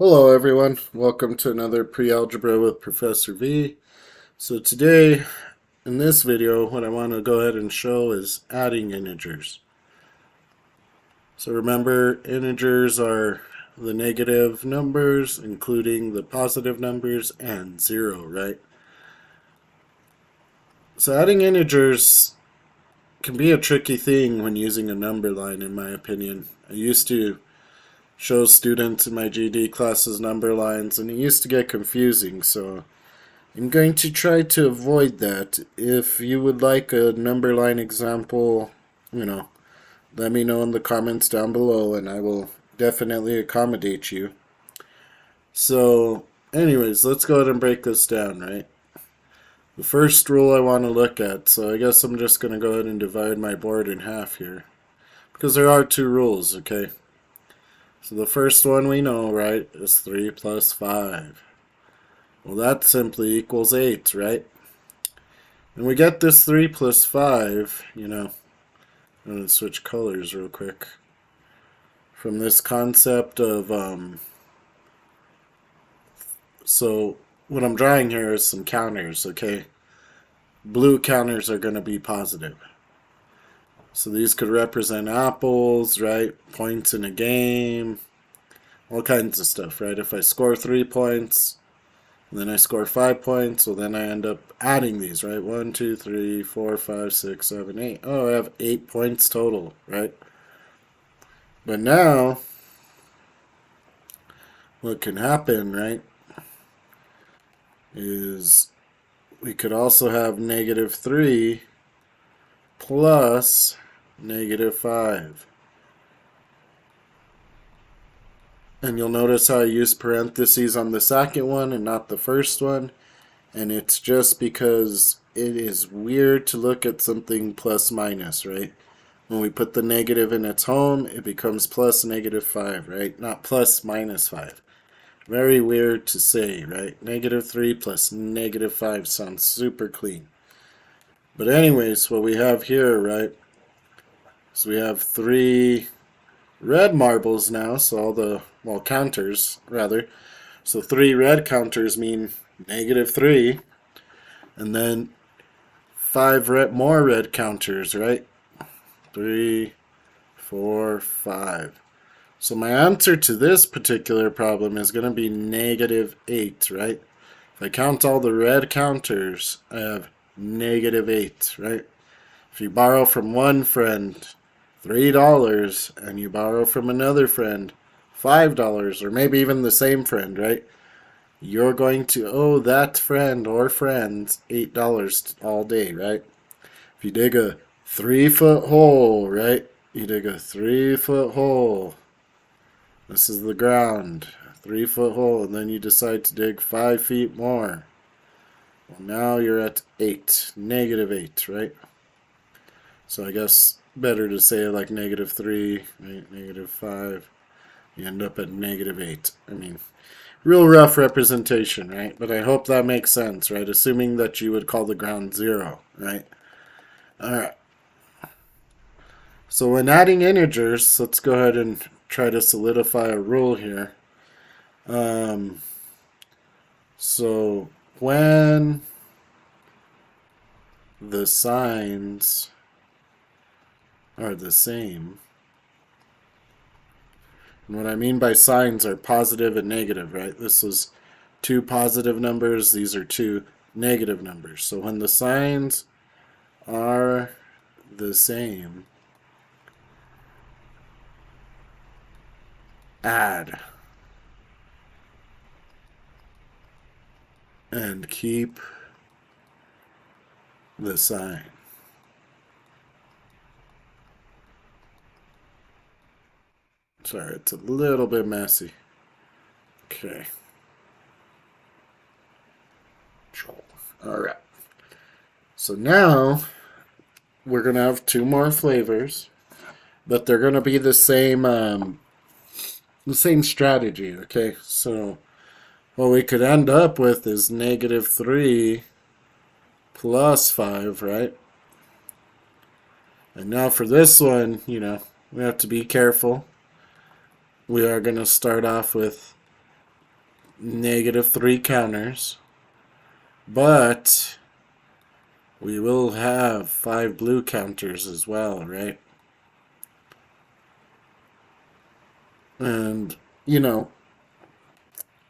Hello everyone, welcome to another pre-algebra with Professor V. So today, in this video, what I want to go ahead and show is adding integers. So remember, integers are the negative numbers, including the positive numbers, and 0, right? So adding integers can be a tricky thing when using a number line, in my opinion. I used to show students in my GD classes number lines, and it used to get confusing, so I'm going to try to avoid that. If you would like a number line example, let me know in the comments down below and I will definitely accommodate you. So, anyways, let's go ahead and break this down, right? The first rule I want to look at, so I guess I'm just going to go ahead and divide my board in half here. Because there are two rules, okay? So the first one we know, right, is 3 plus 5. Well, that simply equals 8, right? And we get this 3 plus 5, I'm going to switch colors real quick, from this concept of, so what I'm drawing here is some counters, okay? Blue counters are going to be positive. So these could represent apples, right? Points in a game, all kinds of stuff, right? If I score 3 points, and then I score 5 points, well then I end up adding these, right? 1, 2, 3, 4, 5, 6, 7, 8. Oh, I have 8 points total, right? But now, what can happen, right, is we could also have negative 3 plus negative 5. And you'll notice how I use parentheses on the second one and not the first one. And it's just because it is weird to look at something plus minus, right? When we put the negative in its home, it becomes plus negative 5, right? Not plus minus 5. Very weird to say, right? Negative 3 plus negative 5 sounds super clean. But anyways, what we have here, right, so we have 3 red marbles now, so all the, well, counters, rather. So 3 red counters mean negative 3, and then 5 more red counters, right? 3, 4, 5. So my answer to this particular problem is going to be negative 8, right? If I count all the red counters, I have negative 8, right? If you borrow from one friend $3 and you borrow from another friend $5, or maybe even the same friend, right? You're going to owe that friend or friends $8 all day, right? If you dig a 3-foot hole, right? You dig a 3-foot hole. This is the ground. 3-foot hole, and then you decide to dig 5 feet more. Well, now you're at 8. Negative 8, right? So I guess better to say it like negative 3, right? Negative 5. You end up at negative 8. I mean, real rough representation, right? But I hope that makes sense, right? Assuming that you would call the ground 0, right? Alright. So when adding integers, let's go ahead and try to solidify a rule here. So when the signs are the same, and what I mean by signs are positive and negative, right? This is 2 positive numbers, these are 2 negative numbers. So when the signs are the same, add and keep the sign. Sorry, it's a little bit messy. Okay. Alright. So now we're going to have 2 more flavors, but they're going to be the same strategy, okay? So what we could end up with is negative 3 plus 5, right? And now for this one, we have to be careful. We are going to start off with -3 counters, but we will have 5 blue counters as well, right? And,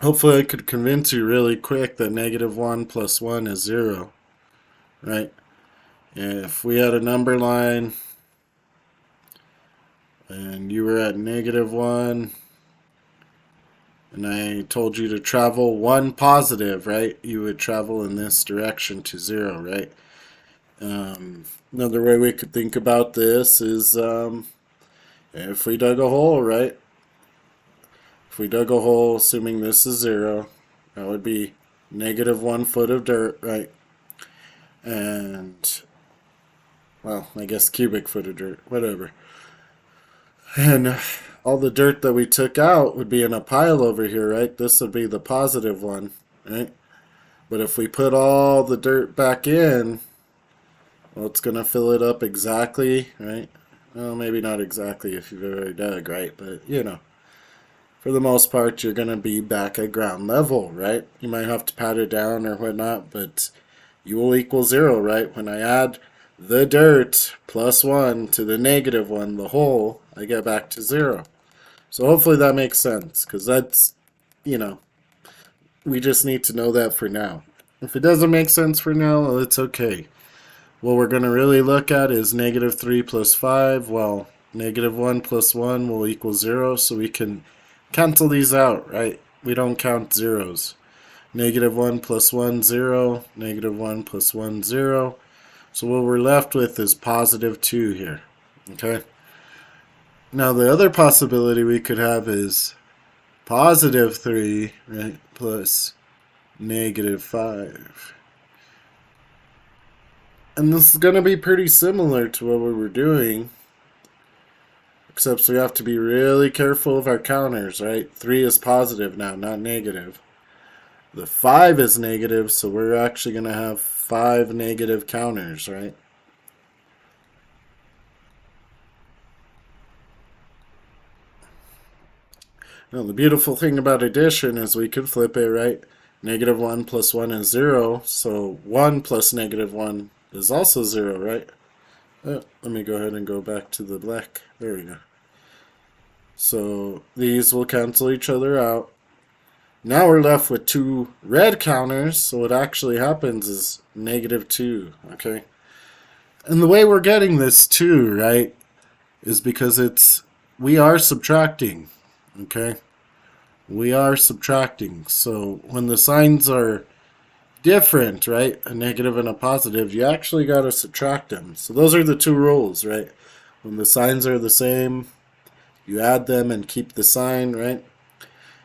hopefully I could convince you really quick that -1 plus 1 is 0, right? If we had a number line and you were at -1 and I told you to travel 1 positive, right? You would travel in this direction to 0, right? Another way we could think about this is if we dug a hole, right? If we dug a hole, assuming this is 0, that would be -1 foot of dirt, right? And, well, I guess cubic foot of dirt, whatever. And all the dirt that we took out would be in a pile over here, right? This would be the positive one, right? But if we put all the dirt back in, well, it's going to fill it up exactly, right? Well, maybe not exactly if you've ever dug, right? But, for the most part, you're going to be back at ground level, right? You might have to pat it down or whatnot, but you will equal 0, right? When I add the dirt plus 1 to the -1, the hole, I get back to 0. So hopefully that makes sense, because that's, we just need to know that for now. If it doesn't make sense for now, well, it's okay. What we're going to really look at is -3 plus 5. Well, -1 plus 1 will equal 0, so we can cancel these out, right? We don't count zeros. -1 plus 1, 0. -1 plus 1, 0. So what we're left with is +2 here, okay? Now the other possibility we could have is +3, right, plus -5. And this is going to be pretty similar to what we were doing, except we have to be really careful of our counters, right? 3 is positive now, not negative. The 5 is negative, so we're actually going to have 5 negative counters, right? Now, the beautiful thing about addition is we could flip it, right? -1 plus 1 is 0, so 1 plus -1 is also 0, right? Oh, let me go ahead and go back to the black. There we go. So these will cancel each other out. Now we're left with 2 red counters, so what actually happens is -2, okay? And the way we're getting this 2, right, is because we are subtracting, okay? We are subtracting. So when the signs are different, right, a negative and a positive, you actually got to subtract them. So those are the 2 rules, right? When the signs are the same, you add them and keep the sign, right?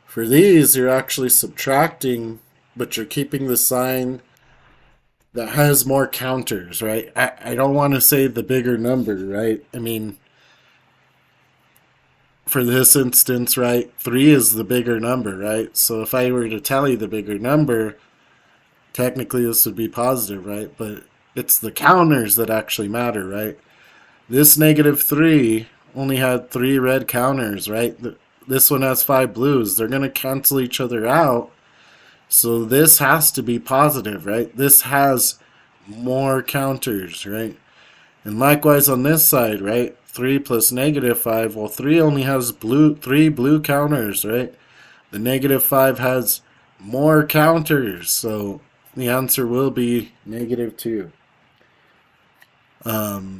For these, you're actually subtracting, but you're keeping the sign that has more counters, right? I don't want to say the bigger number, right? I mean, for this instance, right, 3 is the bigger number, right? So if I were to tell you the bigger number, technically this would be positive, right? But it's the counters that actually matter, right? This -3 only had 3 red counters, right? This one has 5 blues. They're going to cancel each other out. So this has to be positive, right? This has more counters, right? And likewise on this side, right? 3 plus -5. Well, 3 only has 3 blue counters, right? The -5 has more counters. So the answer will be -2.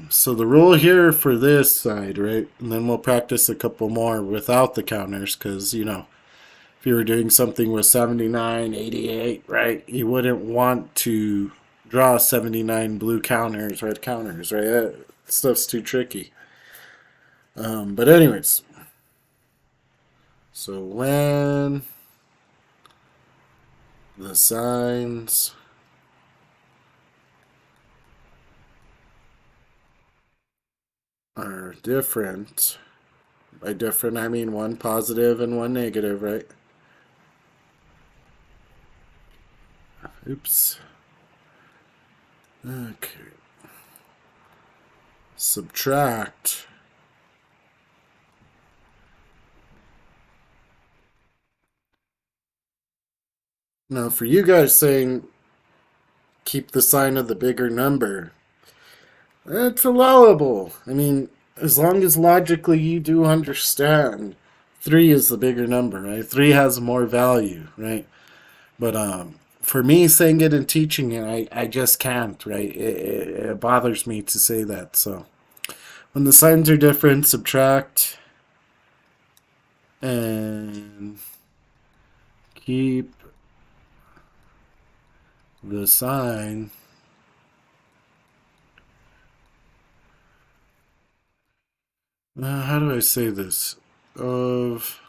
So the rule here for this side, right? And then we'll practice a couple more without the counters, because, if you were doing something with 79, 88, right, you wouldn't want to draw 79 blue counters, red counters, right? That stuff's too tricky. But anyways, so when the signs are different, by different I mean one positive and one negative, right? Oops. Okay. Subtract Now, for you guys saying keep the sign of the bigger number, that's allowable. I mean, as long as logically you do understand, three is the bigger number, right? Three has more value, right? But for me, saying it and teaching it, I just can't, right? It bothers me to say that. So when the signs are different, subtract and keep the sign. How do I say this? Of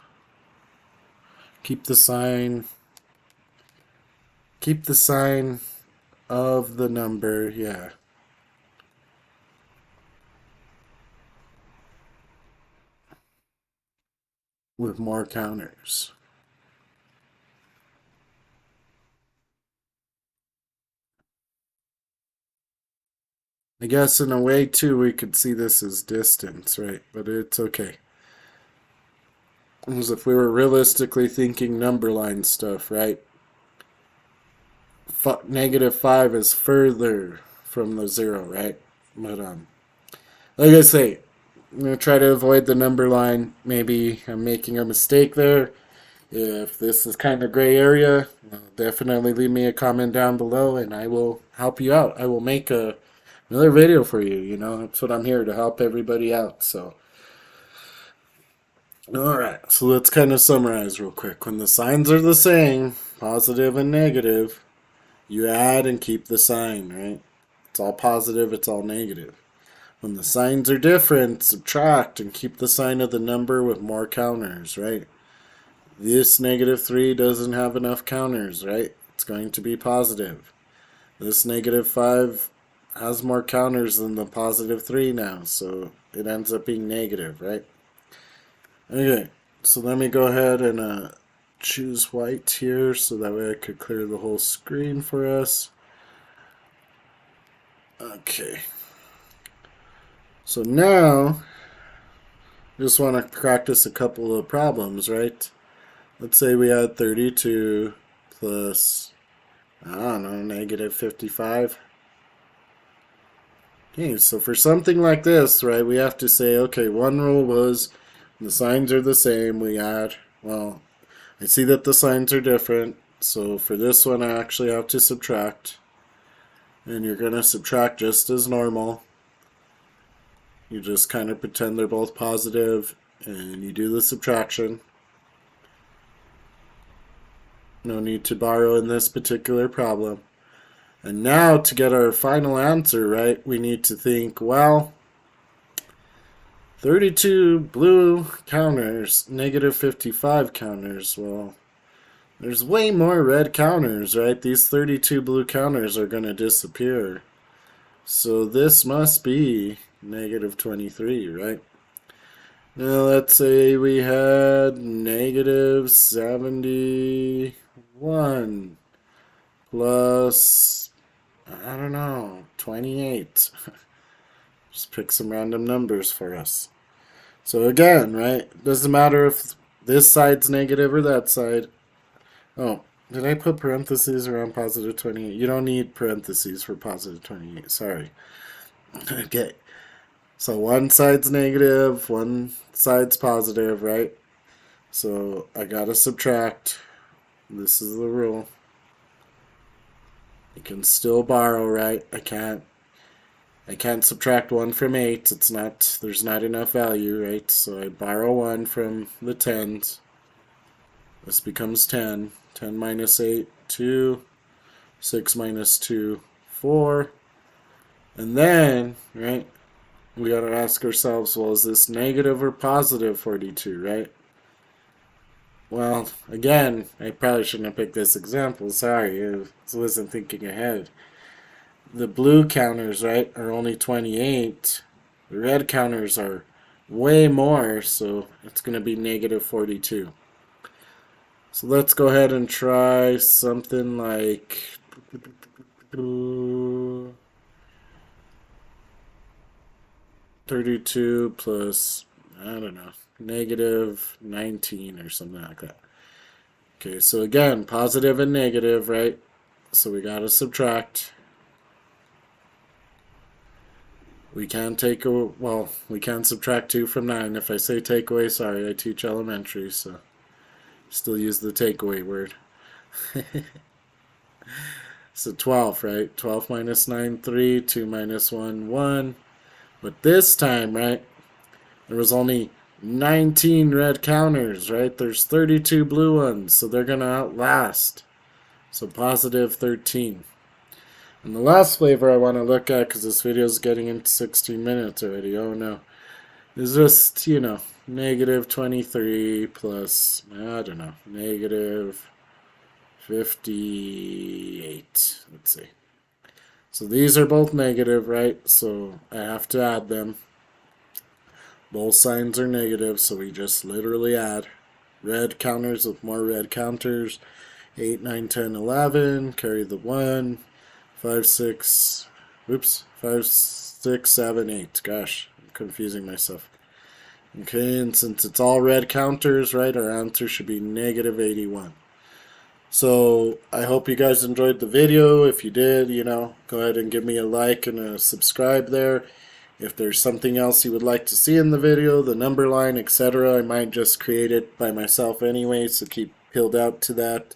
keep the sign. Keep the sign of the number. Yeah. With more counters. I guess in a way too we could see this as distance, right? But it's okay. As if we were realistically thinking number line stuff, right? -5 is further from the zero, right? But like I say, I'm gonna try to avoid the number line. Maybe I'm making a mistake there. If this is kind of gray area, definitely leave me a comment down below, and I will help you out. I will make another video for you. You know, that's what I'm here to help everybody out. So. Alright, so let's kind of summarize real quick. When the signs are the same, positive and negative, you add and keep the sign, right? It's all positive, it's all negative. When the signs are different, subtract and keep the sign of the number with more counters, right? This -3 doesn't have enough counters, right? It's going to be positive. This -5 has more counters than the +3 now, so it ends up being negative, right? Okay, so let me go ahead and choose white here so that way I could clear the whole screen for us. Okay. So now, just want to practice a couple of problems, right? Let's say we had 32 plus, I don't know, -55. Okay, so for something like this, right, we have to say, okay, one rule was the signs are the same, we add, well, I see that the signs are different, so for this one I actually have to subtract. And you're going to subtract just as normal. You just kind of pretend they're both positive and you do the subtraction. No need to borrow in this particular problem. And now to get our final answer, right, we need to think, well, 32 blue counters, -55 counters. Well, there's way more red counters, right? These 32 blue counters are going to disappear. So this must be -23, right? Now let's say we had -71 plus, I don't know, 28. Just pick some random numbers for us. So again, right, doesn't matter if this side's negative or that side. Oh, did I put parentheses around +28? You don't need parentheses for +28, sorry. Okay. So one side's negative, one side's positive, right? So I gotta subtract. This is the rule. You can still borrow, right? I can't subtract 1 from 8. There's not enough value, right? So I borrow 1 from the tens. This becomes 10. 10 minus 8, 2. 6 minus 2, 4. And then, right, we gotta ask ourselves, well, is this negative or positive 42, right? Well, again, I probably shouldn't have picked this example. Sorry, I wasn't thinking ahead. The blue counters, right, are only 28. The red counters are way more, so it's going to be -42. So let's go ahead and try something like 32 plus, I don't know, -19 or something like that. Okay, so again, positive and negative, right? So we got to subtract. We can take a, well, we can subtract 2 from 9. If I say take away, sorry, I teach elementary, so still use the takeaway word. So 12, right? 12 minus 9, 3. 2 minus 1, 1. But this time, right, there was only 19 red counters, right? There's 32 blue ones, so they're going to outlast. So positive 13. And the last flavor I want to look at, because this video is getting into 16 minutes already, oh no, is just, you know, negative 23 plus, I don't know, negative 58. Let's see. So these are both negative, right? So I have to add them. Both signs are negative, so we just literally add red counters with more red counters. 8, 9, 10, 11. Carry the 1. 5, 6. Oops. 5, 6, 7, 8. Gosh, I'm confusing myself. Okay, and since it's all red counters, right, our answer should be negative 81. So I hope you guys enjoyed the video. If you did, you know, go ahead and give me a like and a subscribe there. If there's something else you would like to see in the video, the number line, etc., I might just create it by myself anyway, so keep peeled out to that.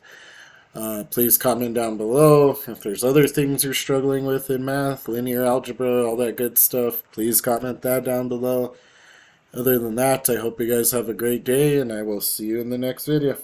Please comment down below. If there's other things you're struggling with in math, linear algebra, all that good stuff, please comment that down below. Other than that, I hope you guys have a great day, and I will see you in the next video.